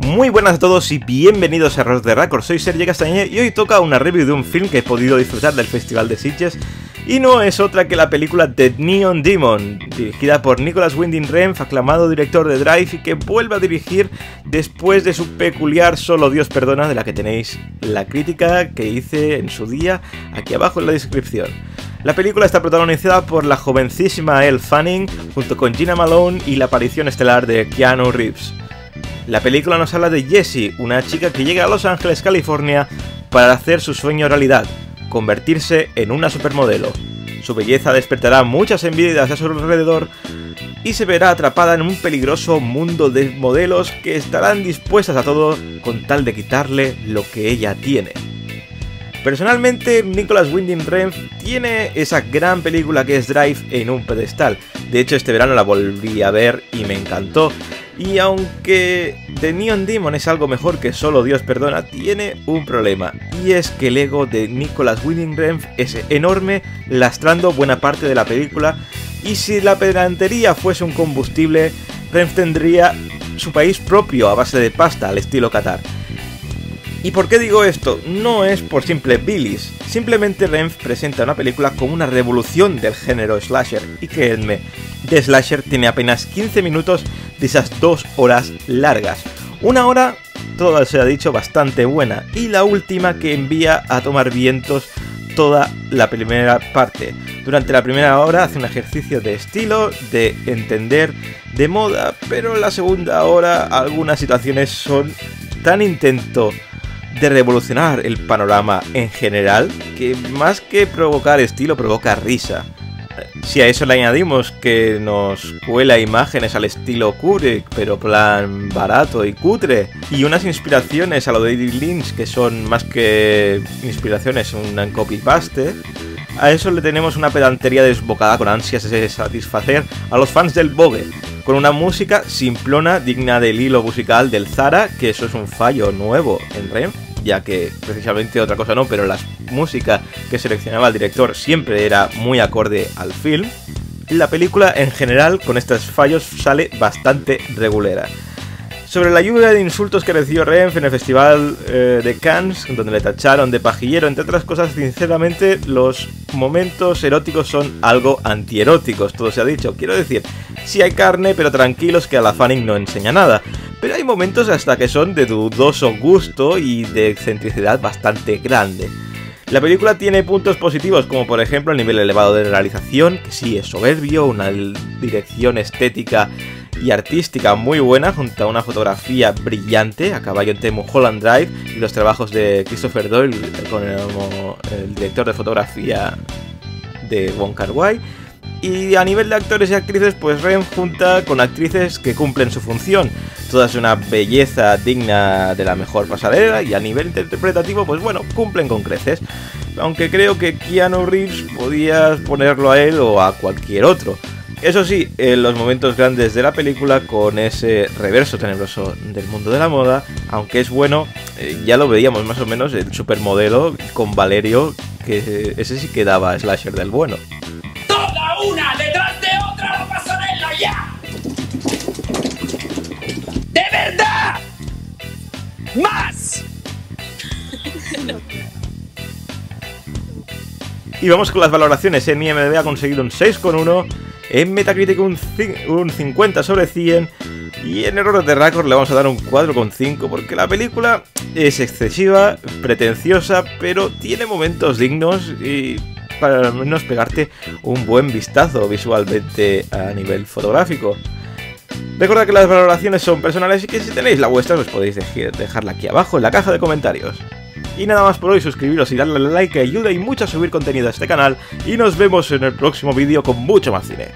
Muy buenas a todos y bienvenidos a Error de Record, soy Sergi Castañer y hoy toca una review de un film que he podido disfrutar del Festival de Sitges y no es otra que la película The Neon Demon, dirigida por Nicolas Winding Refn, aclamado director de Drive y que vuelve a dirigir después de su peculiar Solo Dios Perdona, de la que tenéis la crítica que hice en su día aquí abajo en la descripción. La película está protagonizada por la jovencísima Elle Fanning junto con Gina Malone y la aparición estelar de Keanu Reeves. La película nos habla de Jessie, una chica que llega a Los Ángeles, California, para hacer su sueño realidad, convertirse en una supermodelo. Su belleza despertará muchas envidias a su alrededor y se verá atrapada en un peligroso mundo de modelos que estarán dispuestas a todo con tal de quitarle lo que ella tiene. Personalmente, Nicolas Winding Refn tiene esa gran película que es Drive en un pedestal. De hecho, este verano la volví a ver y me encantó. Y aunque The Neon Demon es algo mejor que Solo Dios Perdona, tiene un problema. Y es que el ego de Nicolas Winding Refn es enorme, lastrando buena parte de la película. Y si la pedantería fuese un combustible, Refn tendría su país propio a base de pasta al estilo Qatar. ¿Y por qué digo esto? No es por simple bilis, simplemente Refn presenta una película como una revolución del género slasher, y creedme, The Slasher tiene apenas 15 minutos de esas 2 horas largas. Una hora, todo se ha dicho, bastante buena, y la última que envía a tomar vientos toda la primera parte. Durante la primera hora hace un ejercicio de estilo, de entender, de moda, pero en la segunda hora algunas situaciones son tan intento de revolucionar el panorama en general, que más que provocar estilo, provoca risa. Si a eso le añadimos que nos cuela imágenes al estilo Kubrick, pero plan barato y cutre, y unas inspiraciones a lo de David Lynch que son más que inspiraciones, un copy-paste, a eso le tenemos una pedantería desbocada con ansias de satisfacer a los fans del Vogue, con una música simplona digna del hilo musical del Zara, que eso es un fallo nuevo en Refn, ya que precisamente otra cosa no, pero la música que seleccionaba el director siempre era muy acorde al film. La película en general con estos fallos sale bastante regulera. Sobre la lluvia de insultos que recibió Refn en el Festival de Cannes, donde le tacharon de pajillero, entre otras cosas, sinceramente los momentos eróticos son algo antieróticos, todo se ha dicho. Quiero decir, sí hay carne, pero tranquilos que a la Fanning no enseña nada. Pero hay momentos hasta que son de dudoso gusto y de excentricidad bastante grande. La película tiene puntos positivos, como por ejemplo el nivel elevado de realización, que sí es soberbio, una dirección estética y artística muy buena, junto a una fotografía brillante, a caballo entre Mulholland Drive y los trabajos de Christopher Doyle con el director de fotografía de Wong Kar-wai. Y a nivel de actores y actrices, pues Refn junta con actrices que cumplen su función. Todas una belleza digna de la mejor pasarela, y a nivel interpretativo, pues bueno, cumplen con creces. Aunque creo que Keanu Reeves podías ponerlo a él o a cualquier otro. Eso sí, en los momentos grandes de la película, con ese reverso tenebroso del mundo de la moda, aunque es bueno, ya lo veíamos más o menos, el supermodelo con Valerio, que ese sí que daba slasher del bueno. ¡Toda una detrás de otra la pasarela ya! ¡De verdad! ¡Más! Y vamos con las valoraciones. En IMDb ha conseguido un 6,1, en Metacritic un 50 sobre 100, y en Error de Record le vamos a dar un 4,5 porque la película es excesiva, pretenciosa, pero tiene momentos dignos y para al menos pegarte un buen vistazo visualmente a nivel fotográfico. Recordad que las valoraciones son personales y que si tenéis la vuestra pues podéis dejarla aquí abajo en la caja de comentarios. Y nada más por hoy, suscribiros y darle al like que ayuda y mucho a subir contenido a este canal, y nos vemos en el próximo vídeo con mucho más cine.